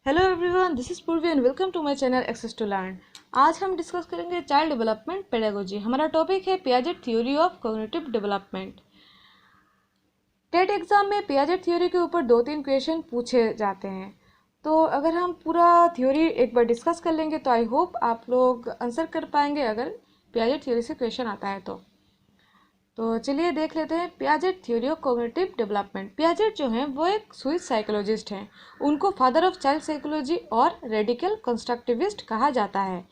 Hello everyone, this is Purvi and welcome to my channel access to learn. आज हम discuss करेंगे child development pedagogy. हमारा topic है Piaget theory of cognitive development. TET exam में Piaget theory के ऊपर 2-3 question पूछे जाते हैं, तो अगर हम पूरा थ्योरी एक बार डिस्कस कर लेंगे तो आई होप आप लोग आंसर कर पाएंगे अगर पियाजेट थ्योरी से क्वेश्चन आता है तो चलिए देख लेते हैं Piaget theory of cognitive development. Piaget जो हैं वो एक स्विस साइकोलॉजिस्ट हैं। उनको फादर ऑफ चाइल्ड साइकोलॉजी और रेडिकल कंस्ट्रक्टिविस्ट कहा जाता है।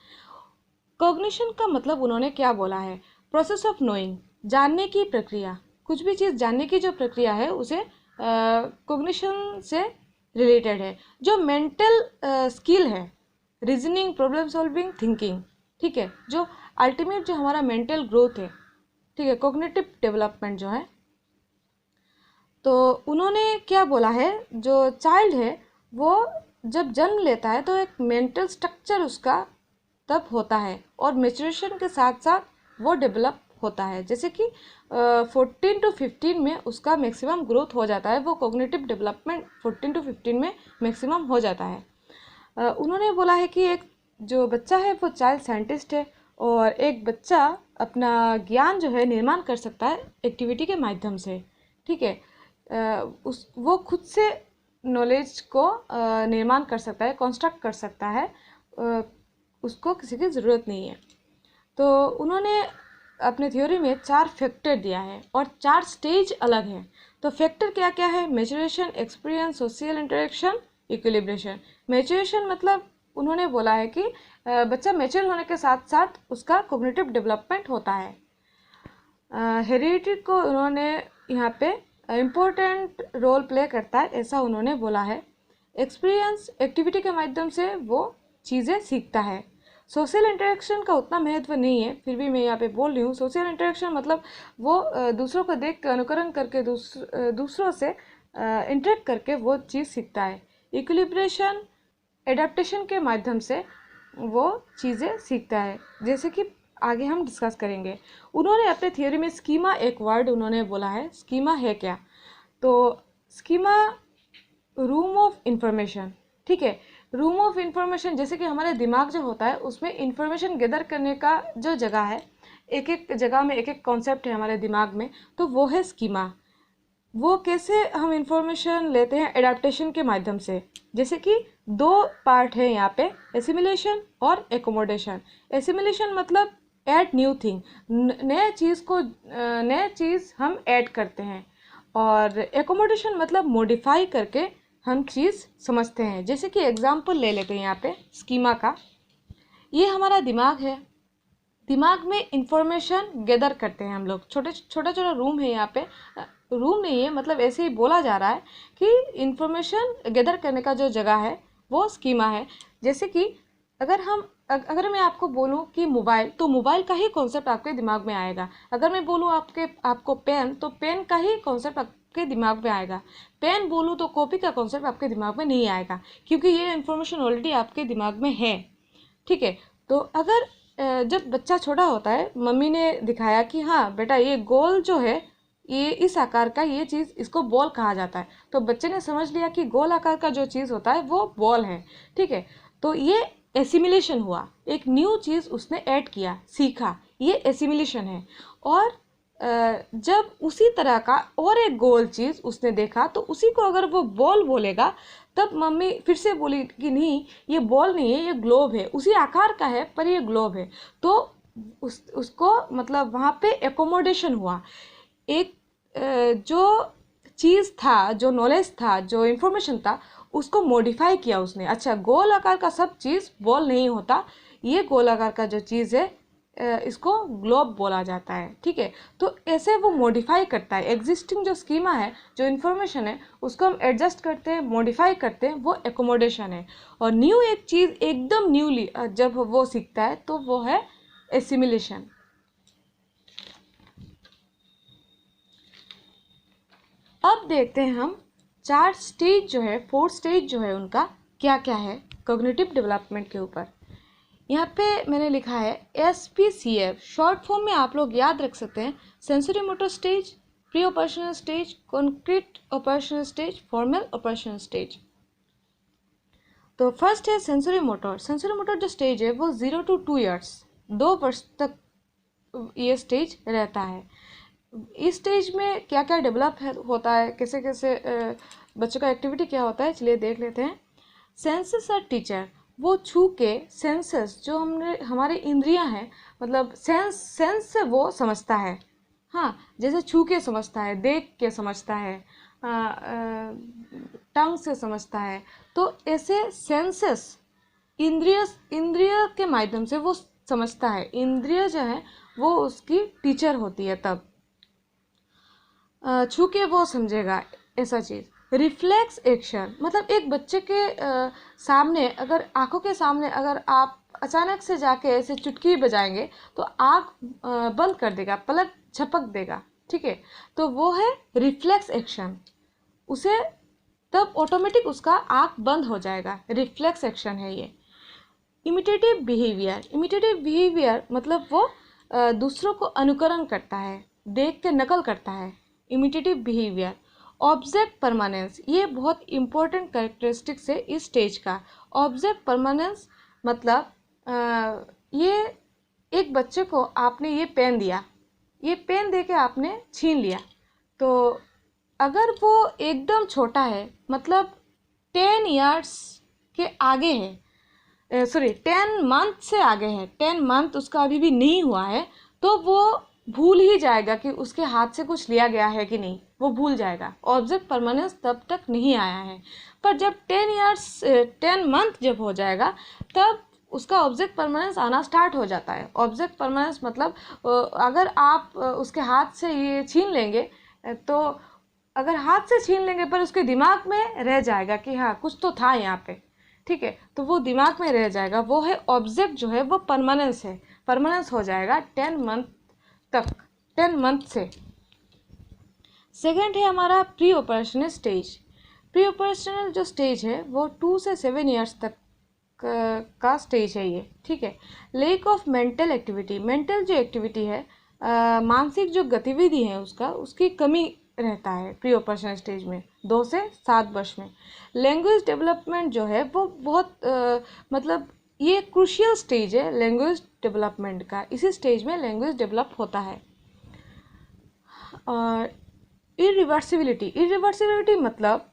कॉग्निशन का मतलब उन्होंने क्या बोला है? प्रोसेस ऑफ नोइंग, जानने की प्रक्रिया। कुछ भी चीज़ जानने की जो प्रक्रिया है उसे कॉग्निशन से रिलेटेड है। जो मेंटल स्किल है, रीजनिंग, प्रॉब्लम सॉल्विंग, थिंकिंग, ठीक है, जो अल्टीमेट जो हमारा मेंटल ग्रोथ है, ठीक है, कॉग्निटिव डेवलपमेंट जो है। तो उन्होंने क्या बोला है, जो चाइल्ड है वो जब जन्म लेता है तो एक मेंटल स्ट्रक्चर उसका तब होता है और मेच्योरेशन के साथ साथ वो डेवलप होता है। जैसे कि 14 to 15 में उसका मैक्सिमम ग्रोथ हो जाता है, वो कॉग्निटिव डेवलपमेंट 14 to 15 में मैक्सिमम हो जाता है। उन्होंने बोला है कि एक जो बच्चा है वो चाइल्ड साइंटिस्ट है और एक बच्चा अपना ज्ञान जो है निर्माण कर सकता है एक्टिविटी के माध्यम से, ठीक है। वो खुद से नॉलेज को निर्माण कर सकता है, कंस्ट्रक्ट कर सकता है, उसको किसी की ज़रूरत नहीं है। तो उन्होंने अपने थ्योरी में 4 फैक्टर दिया है और 4 स्टेज अलग हैं। तो फैक्टर क्या क्या है? Maturation, experience, social interaction, equilibration. Maturation मतलब उन्होंने बोला है कि बच्चा मैच्योर होने के साथ साथ उसका कॉग्निटिव डेवलपमेंट होता है। हेरिडिटी को उन्होंने यहाँ पे इम्पोर्टेंट रोल प्ले करता है, ऐसा उन्होंने बोला है। एक्सपीरियंस, एक्टिविटी के माध्यम से वो चीज़ें सीखता है। सोशल इंटरेक्शन का उतना महत्व नहीं है, फिर भी मैं यहाँ पे बोल रही हूँ। सोशल इंटरेक्शन मतलब वो दूसरों को देख कर अनुकरण करके दूसरों से इंटरेक्ट करके वो चीज़ सीखता है। इक्विलिब्रेशन, एडेप्टेशन के माध्यम से वो चीज़ें सीखता है, जैसे कि आगे हम डिस्कस करेंगे। उन्होंने अपने थियोरी में स्कीमा एक वर्ड उन्होंने बोला है। स्कीमा है क्या? तो स्कीमा रूम ऑफ इंफॉर्मेशन, ठीक है। रूम ऑफ इंफॉर्मेशन जैसे कि हमारे दिमाग जो होता है उसमें इंफॉर्मेशन गैदर करने का जो जगह है, एक एक जगह में एक एक कॉन्सेप्ट है हमारे दिमाग में, तो वो है स्कीमा। वो कैसे हम इंफॉर्मेशन लेते हैं? एडाप्टेशन के माध्यम से। जैसे कि 2 पार्ट है यहाँ पे, एसिमिलेशन और एकोमोडेशन। एसिमिलेशन मतलब ऐड न्यू थिंग, नए चीज़ हम ऐड करते हैं, और एकोमोडेशन मतलब मॉडिफाई करके हम चीज़ समझते हैं। जैसे कि एग्जांपल ले लेते हैं यहाँ पे स्कीमा का। ये हमारा दिमाग है, दिमाग में इंफॉर्मेशन गैदर करते हैं हम लोग। छोटा छोटा रूम है यहाँ पे, रूम नहीं है, मतलब ऐसे ही बोला जा रहा है कि इंफॉर्मेशन गैदर करने का जो जगह है वो स्कीमा है। जैसे कि अगर मैं आपको बोलूँ कि मोबाइल, तो मोबाइल का ही कॉन्सेप्ट आपके दिमाग में आएगा। अगर मैं बोलूँ आपको पेन, तो पेन का ही कॉन्सेप्ट आपके दिमाग में आएगा। पेन बोलूँ तो कॉपी का कॉन्सेप्ट आपके दिमाग में नहीं आएगा, क्योंकि ये इन्फॉर्मेशन ऑलरेडी आपके दिमाग में है, ठीक है। तो अगर जब बच्चा छोटा होता है, मम्मी ने दिखाया कि हाँ बेटा ये गोल जो है, ये इस आकार का, ये चीज़ इसको बॉल कहा जाता है, तो बच्चे ने समझ लिया कि गोल आकार का जो चीज़ होता है वो बॉल है, ठीक है। तो ये एसिमिलेशन हुआ, एक न्यू चीज़ उसने ऐड किया, सीखा, ये एसिमिलेशन है। और जब उसी तरह का और एक गोल चीज़ उसने देखा तो उसी को अगर वो बॉल बोलेगा, तब मम्मी फिर से बोली कि नहीं ये बॉल नहीं है, ये ग्लोब है, उसी आकार का है पर ये ग्लोब है। तो उसको मतलब वहाँ पे एकोमोडेशन हुआ। एक जो चीज़ था, जो नॉलेज था, जो इन्फॉर्मेशन था, उसको मॉडिफाई किया उसने। अच्छा, गोल आकार का सब चीज़ बॉल नहीं होता, ये गोल आकार का जो चीज़ है इसको ग्लोब बोला जाता है, ठीक है। तो ऐसे वो मॉडिफाई करता है। एग्जिस्टिंग जो स्कीमा है, जो इन्फॉर्मेशन है, उसको हम एडजस्ट करते हैं, मॉडिफाई करते हैं, वो एकोमोडेशन है। और न्यू एक चीज़ एकदम न्यूली जब वो सीखता है तो वो है एसिमिलेशन। अब देखते हैं हम 4 स्टेज जो है, 4 स्टेज जो है उनका क्या क्या है कॉग्निटिव डेवलपमेंट के ऊपर। यहाँ पे मैंने लिखा है SPCF, शॉर्ट फॉर्म में आप लोग याद रख सकते हैं। Sensory motor stage, pre operational stage, concrete operational stage, formal operational stage. तो फर्स्ट है सेंसरी मोटर। सेंसरी मोटर जो स्टेज है वो 0 to 2 ईयर्स, 2 वर्ष तक ये स्टेज रहता है। इस स्टेज में क्या क्या डेवलप होता है, कैसे कैसे बच्चों का एक्टिविटी क्या होता है, चलिए देख लेते हैं। सेंसेस आर टीचर, वो छू के, सेंसेस जो हमारे इंद्रियां हैं, मतलब सेंस से वो समझता है। हाँ, जैसे छू के समझता है, देख के समझता है, टंग से समझता है। तो ऐसे सेंसेस इंद्रिय के माध्यम से वो समझता है। इंद्रिय जो है वो उसकी टीचर होती है। तब छू के वो समझेगा ऐसा चीज़। रिफ्लेक्स एक्शन मतलब एक बच्चे के सामने, अगर आंखों के सामने अगर आप अचानक से जाके ऐसे चुटकी बजाएंगे तो आँख बंद कर देगा, पलक झपक देगा, ठीक है। तो वो है रिफ्लेक्स एक्शन, उसे तब ऑटोमेटिक उसका आँख बंद हो जाएगा, रिफ्लेक्स एक्शन है ये। इमिटेटिव बिहेवियर, इमिटेटिव बिहेवियर मतलब वो दूसरों को अनुकरण करता है, देख के नकल करता है, इमिटेटिव बिहेवियर। ऑब्जेक्ट परमानेंस, ये बहुत इंपॉर्टेंट कैरेक्टरिस्टिक्स है इस स्टेज का। ऑब्जेक्ट परमानेंस मतलब ये एक बच्चे को आपने ये पेन दिया, ये पेन दे के आपने छीन लिया, तो अगर वो एकदम छोटा है, मतलब 10 ईयर्स के आगे है, सॉरी 10 मंथ से आगे है, 10 मंथ उसका अभी भी नहीं हुआ है, तो वो भूल ही जाएगा कि उसके हाथ से कुछ लिया गया है कि नहीं, वो भूल जाएगा। ऑब्जेक्ट परमानेंस तब तक नहीं आया है। पर जब 10 मंथ जब हो जाएगा तब उसका ऑब्जेक्ट परमानेंस आना स्टार्ट हो जाता है। ऑब्जेक्ट परमानेंस मतलब अगर आप उसके हाथ से ये छीन लेंगे, तो अगर हाथ से छीन लेंगे पर उसके दिमाग में रह जाएगा कि हाँ कुछ तो था यहाँ पे, ठीक है, तो वो दिमाग में रह जाएगा। वो है ऑब्जेक्ट जो है वो परमानेंस है, परमानेंस हो जाएगा 10 मंथ तक, 10 मंथ से। सेकेंड है हमारा pre operational stage. Pre operational जो स्टेज है वो 2 से 7 ईयर्स तक का स्टेज है ये, ठीक है। Lack of mental activity, mental जो एक्टिविटी है, मानसिक जो गतिविधि है उसकी कमी रहता है प्री ऑपरेशनल स्टेज में, 2 से 7 वर्ष में। लैंग्वेज डेवलपमेंट जो है वो बहुत मतलब ये क्रूशियल स्टेज है लैंग्वेज डेवलपमेंट का, इसी स्टेज में लैंग्वेज डेवलप होता है। और इरिवर्सिबिलिटी, इरिवर्सिबिलिटी मतलब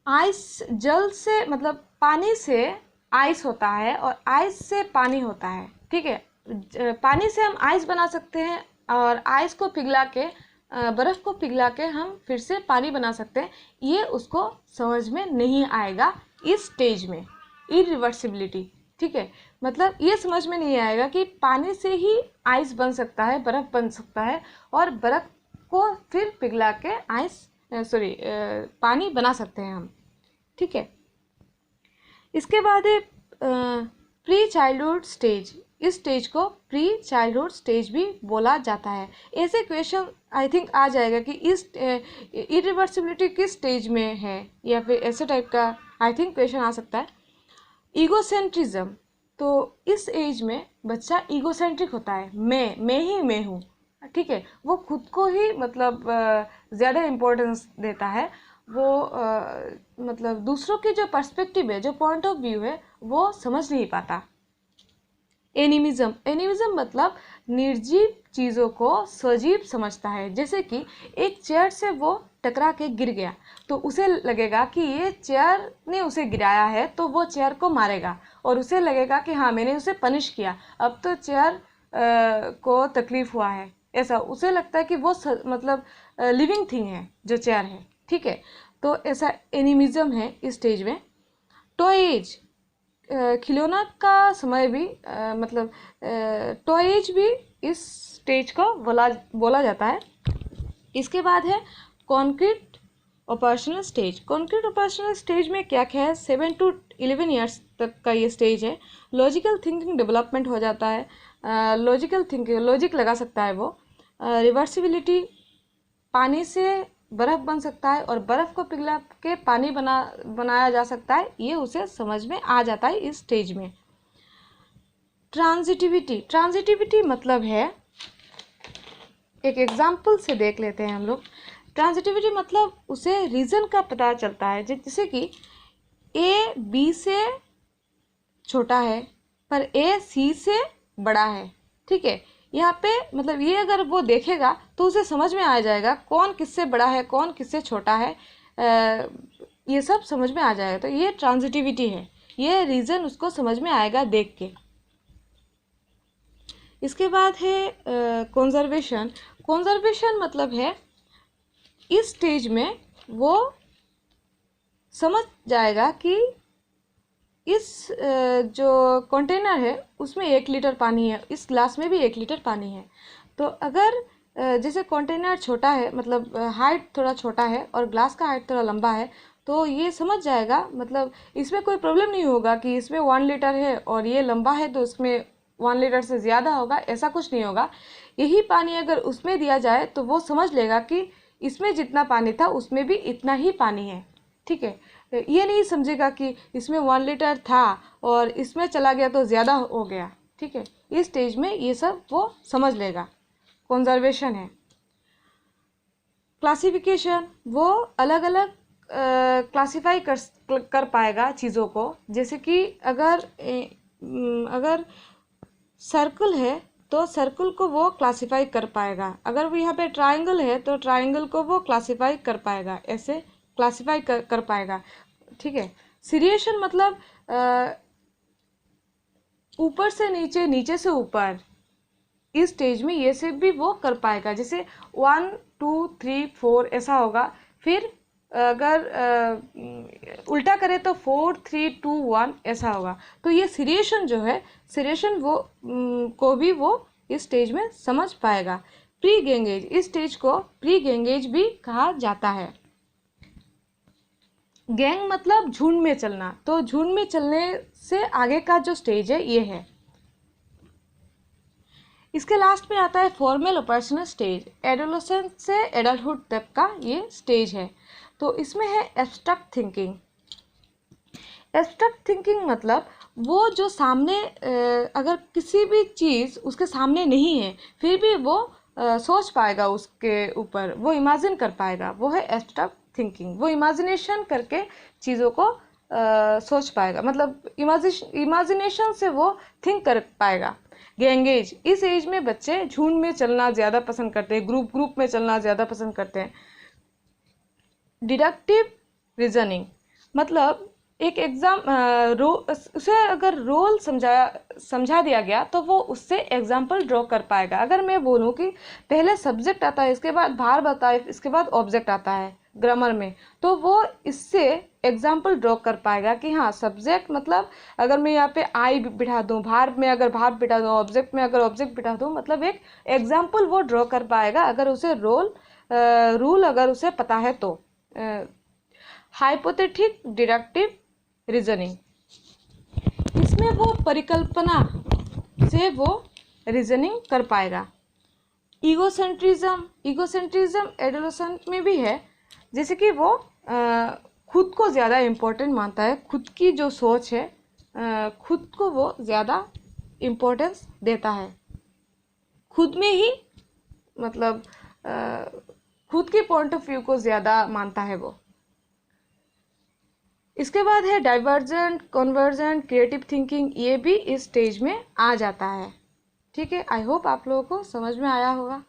आइस, जल से मतलब पानी से आइस होता है और आइस से पानी होता है, ठीक है। पानी से हम आइस बना सकते हैं और आइस को पिघला के, बर्फ़ को पिघला के हम फिर से पानी बना सकते हैं। ये उसको समझ में नहीं आएगा इस स्टेज में, इरिवर्सिबिलिटी, ठीक है। मतलब ये समझ में नहीं आएगा कि पानी से ही आइस बन सकता है, बर्फ़ बन सकता है, और बर्फ़ को फिर पिघला के आइस पानी बना सकते हैं हम, ठीक है। इसके बाद है प्री चाइल्डहुड स्टेज। इस स्टेज को प्री चाइल्डहुड स्टेज भी बोला जाता है। ऐसे क्वेश्चन आई थिंक आ जाएगा कि इस इरिवर्सिबिलिटी किस स्टेज में है, या फिर ऐसे टाइप का आई थिंक क्वेश्चन आ सकता है। ईगोसेंट्रिज्म, तो इस एज में बच्चा ईगोसेंट्रिक होता है, मैं हूँ, ठीक है। वो खुद को ही मतलब ज़्यादा इम्पोर्टेंस देता है। वो मतलब दूसरों की जो पर्सपेक्टिव है, जो पॉइंट ऑफ व्यू है, वो समझ नहीं पाता। एनिमिज्म, एनिमिज्म मतलब निर्जीव चीज़ों को सजीव समझता है। जैसे कि एक चेयर से वो टकरा के गिर गया, तो उसे लगेगा कि ये चेयर ने उसे गिराया है, तो वो चेयर को मारेगा, और उसे लगेगा कि हाँ मैंने उसे पनिश किया, अब तो चेयर को तकलीफ हुआ है, ऐसा उसे लगता है कि वो मतलब लिविंग थिंग है जो चेयर है, ठीक है। तो ऐसा एनिमिज्म है इस स्टेज में। टॉयज, खिलौना का समय भी मतलब टॉयज भी इस स्टेज को बोला जाता है। इसके बाद है concrete operational stage. Concrete operational stage में क्या क्या है, 7 to 11 ईयर्स तक का ये स्टेज है। लॉजिकल थिंकिंग डेवलपमेंट हो जाता है, लॉजिकल थिंकिंग, लॉजिक लगा सकता है वो। रिवर्सिबिलिटी, पानी से बर्फ़ बन सकता है और बर्फ़ को पिघला के पानी बनाया जा सकता है, ये उसे समझ में आ जाता है इस स्टेज में। ट्रांजिटिविटी, ट्रांजिटिविटी मतलब है, एक एग्जाम्पल से देख लेते हैं हम लोग। ट्रांजिटिविटी मतलब उसे रीज़न का पता चलता है, जैसे कि ए बी से छोटा है पर ए सी से बड़ा है। ठीक है, यहाँ पे मतलब ये अगर वो देखेगा तो उसे समझ में आ जाएगा कौन किससे बड़ा है कौन किससे छोटा है, ये सब समझ में आ जाएगा। तो ये ट्रांजिटिविटी है, ये रीज़न उसको समझ में आएगा देख के। इसके बाद है कंजर्वेशन। कंजर्वेशन मतलब है इस स्टेज में वो समझ जाएगा कि इस जो कंटेनर है उसमें 1 लीटर पानी है, इस ग्लास में भी 1 लीटर पानी है। तो अगर जैसे कंटेनर छोटा है, मतलब हाइट थोड़ा छोटा है और ग्लास का हाइट थोड़ा लंबा है, तो ये समझ जाएगा, मतलब इसमें कोई प्रॉब्लम नहीं होगा कि इसमें 1 लीटर है और ये लंबा है तो उसमें 1 लीटर से ज़्यादा होगा, ऐसा कुछ नहीं होगा। यही पानी अगर उसमें दिया जाए तो वो समझ लेगा कि इसमें जितना पानी था उसमें भी इतना ही पानी है। ठीक है, ये नहीं समझेगा कि इसमें 1 लीटर था और इसमें चला गया तो ज़्यादा हो गया। ठीक है, इस स्टेज में ये सब वो समझ लेगा, कंजर्वेशन है। क्लासिफिकेशन, वो अलग अलग क्लासिफाई कर पाएगा चीज़ों को। जैसे कि अगर सर्कल है तो सर्कल को वो क्लासिफाई कर पाएगा, अगर वो यहाँ पे ट्रायंगल है तो ट्रायंगल को वो क्लासिफाई कर पाएगा, ऐसे क्लासिफाई कर पाएगा। ठीक है, सीरिएशन मतलब ऊपर से नीचे, नीचे से ऊपर, इस स्टेज में ये सब भी वो कर पाएगा। जैसे 1 2 3 4 ऐसा होगा, फिर अगर उल्टा करे तो 4 3 2 1 ऐसा होगा। तो ये सीरिएशन जो है, सीरिएशन वो को भी वो इस स्टेज में समझ पाएगा। प्री गैंगेज, इस स्टेज को प्री गैंगेज भी कहा जाता है। गैंग मतलब झुंड में चलना, तो झुंड में चलने से आगे का जो स्टेज है ये है। इसके लास्ट में आता है फॉर्मल और पर्सनल स्टेज। एडोलेसेंस से एडल्टहुड तक का ये स्टेज है। तो इसमें है एब्स्ट्रैक्ट थिंकिंग। एब्स्ट्रैक्ट थिंकिंग मतलब वो जो सामने अगर किसी भी चीज़ उसके सामने नहीं है फिर भी वो सोच पाएगा उसके ऊपर, वो इमेजिन कर पाएगा, वो है एब्स्ट्रैक्ट थिंकिंग। वो इमेजिनेशन करके चीज़ों को सोच पाएगा, मतलब इमेजिनेशन से वो थिंक कर पाएगा। गैंगेज, इस एज में बच्चे झुंड में चलना ज़्यादा पसंद करते हैं, ग्रुप में चलना ज़्यादा पसंद करते हैं। डिडक्टिव रीजनिंग मतलब एक उसे अगर रोल समझा दिया गया तो वो उससे एग्जाम्पल ड्रॉ कर पाएगा। अगर मैं बोलूँ कि पहले सब्जेक्ट आता है, इसके बाद भार आता है, इसके बाद ऑब्जेक्ट आता है ग्रामर में, तो वो इससे एग्जाम्पल ड्रॉ कर पाएगा कि हाँ रूल मतलब अगर मैं यहाँ पे आई बिठा दूँ, भार में अगर भार बिठा दूँ, ऑब्जेक्ट में अगर ऑब्जेक्ट बिठा दूँ, मतलब एक एग्जाम्पल वो ड्रॉ कर पाएगा अगर उसे रूल अगर उसे पता है तो। हाइपोथेटिक डिडक्टिव रीजनिंग, इसमें वो परिकल्पना से वो रीजनिंग कर पाएगा। ईगोसेंट्रिज्म एडोलेसेंट में भी है, जैसे कि वो खुद को ज़्यादा इम्पोर्टेंट मानता है, खुद की जो सोच है खुद को वो ज़्यादा इम्पोर्टेंस देता है, खुद में ही मतलब खुद की पॉइंट ऑफ व्यू को ज़्यादा मानता है वो। इसके बाद है डाइवर्जेंट, कन्वर्जेंट, क्रिएटिव थिंकिंग, ये भी इस स्टेज में आ जाता है। ठीक है, आई होप आप लोगों को समझ में आया होगा।